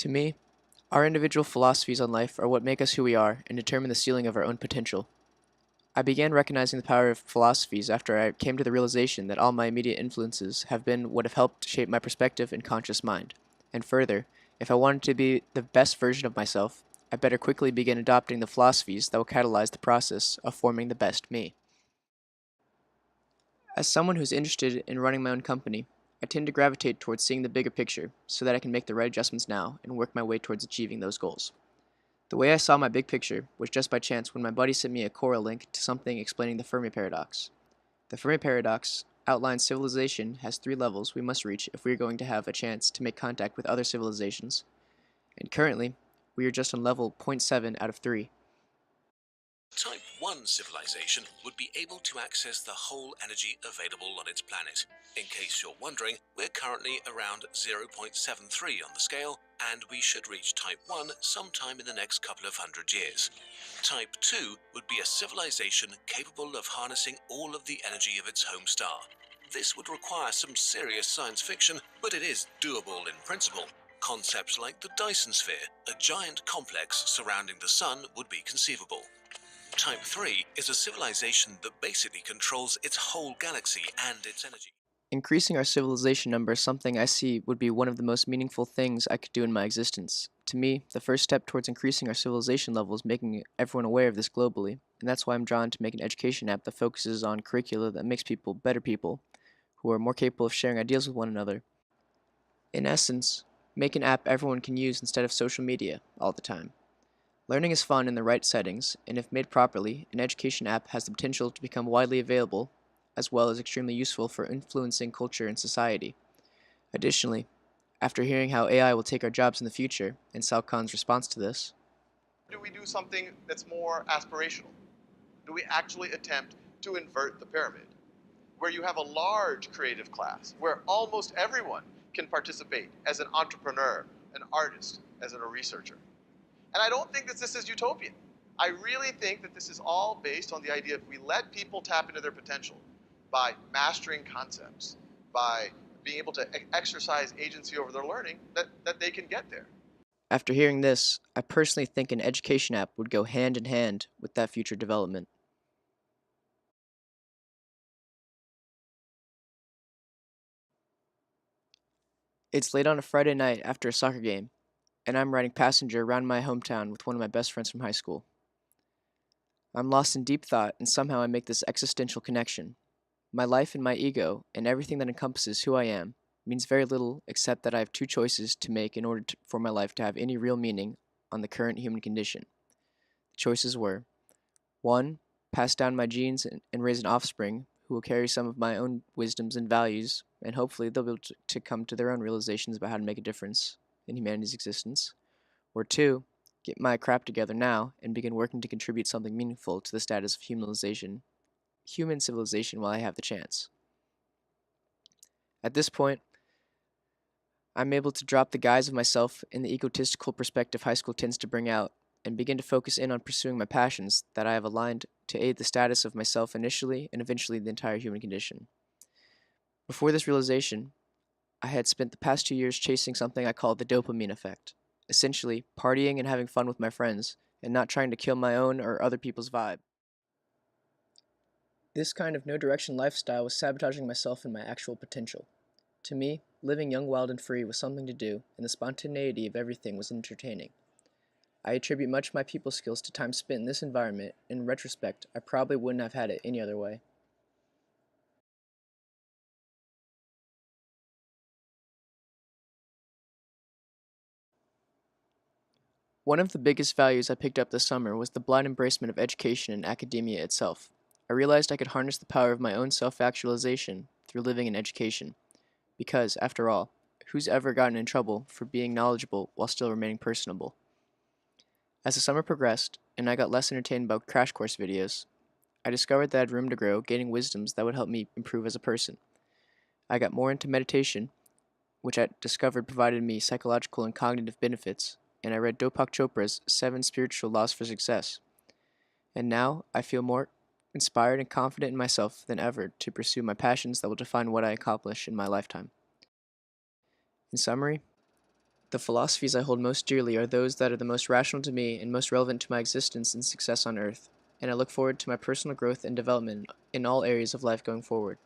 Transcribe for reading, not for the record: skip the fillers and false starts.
To me, our individual philosophies on life are what make us who we are and determine the ceiling of our own potential. I began recognizing the power of philosophies after I came to the realization that all my immediate influences have been what have helped shape my perspective and conscious mind. And further, if I wanted to be the best version of myself, I better quickly begin adopting the philosophies that will catalyze the process of forming the best me. As someone who's interested in running my own company, I tend to gravitate towards seeing the bigger picture so that I can make the right adjustments now and work my way towards achieving those goals. The way I saw my big picture was just by chance when my buddy sent me a Quora link to something explaining the Fermi paradox. The Fermi paradox outlines civilization has three levels we must reach if we are going to have a chance to make contact with other civilizations, and currently, we are just on level zero point 0.7 out of 3. Type 1 civilization would be able to access the whole energy available on its planet. In case you're wondering, we're currently around 0.73 on the scale, and we should reach Type 1 sometime in the next couple of hundred years. Type 2 would be a civilization capable of harnessing all of the energy of its home star. This would require some serious science fiction, but it is doable in principle. Concepts like the Dyson sphere, a giant complex surrounding the sun, would be conceivable. Type 3 is a civilization that basically controls its whole galaxy and its energy. Increasing our civilization number is something I see would be one of the most meaningful things I could do in my existence. To me, the first step towards increasing our civilization level is making everyone aware of this globally, and that's why I'm drawn to make an education app that focuses on curricula that makes people better people, who are more capable of sharing ideas with one another. In essence, make an app everyone can use instead of social media all the time. Learning is fun in the right settings, and if made properly, an education app has the potential to become widely available, as well as extremely useful for influencing culture and society. Additionally, after hearing how AI will take our jobs in the future, and Sal Khan's response to this, do we do something that's more aspirational? Do we actually attempt to invert the pyramid, where you have a large creative class, where almost everyone can participate as an entrepreneur, an artist, as a researcher? And I don't think that this is utopian. I really think that this is all based on the idea if we let people tap into their potential by mastering concepts, by being able to exercise agency over their learning, that they can get there. after hearing this, I personally think an education app would go hand in hand with that future development. It's late on a Friday night after a soccer game, and I'm riding passenger around my hometown with one of my best friends from high school. I'm lost in deep thought, and somehow I make this existential connection. My life and my ego, and everything that encompasses who I am, means very little except that I have two choices to make in order for my life to have any real meaning on the current human condition. The choices were 1. Pass down my genes and raise an offspring who will carry some of my own wisdoms and values, and hopefully they'll be able to come to their own realizations about how to make a difference in humanity's existence. Or 2. Get my crap together now and begin working to contribute something meaningful to the status of human civilization while I have the chance. At this point, I'm able to drop the guise of myself in the egotistical perspective high school tends to bring out and begin to focus in on pursuing my passions that I have aligned to aid the status of myself initially and eventually the entire human condition. Before this realization, I had spent the past 2 years chasing something I call the dopamine effect, essentially partying and having fun with my friends and not trying to kill my own or other people's vibe. This kind of no-direction lifestyle was sabotaging myself and my actual potential. To me, living young, wild, and free was something to do, and the spontaneity of everything was entertaining. I attribute much of my people skills to time spent in this environment, and in retrospect, I probably wouldn't have had it any other way. One of the biggest values I picked up this summer was the blind embracement of education and academia itself. I realized I could harness the power of my own self-actualization through living in education. Because, after all, who's ever gotten in trouble for being knowledgeable while still remaining personable? As the summer progressed, and I got less entertained by crash course videos, I discovered that I had room to grow, gaining wisdoms that would help me improve as a person. I got more into meditation, which I discovered provided me psychological and cognitive benefits, and I read Deepak Chopra's 7 Spiritual Laws for Success. And now I feel more inspired and confident in myself than ever to pursue my passions that will define what I accomplish in my lifetime. In summary, The philosophies I hold most dearly are those that are the most rational to me and most relevant to my existence and success on Earth, and I look forward to my personal growth and development in all areas of life going forward.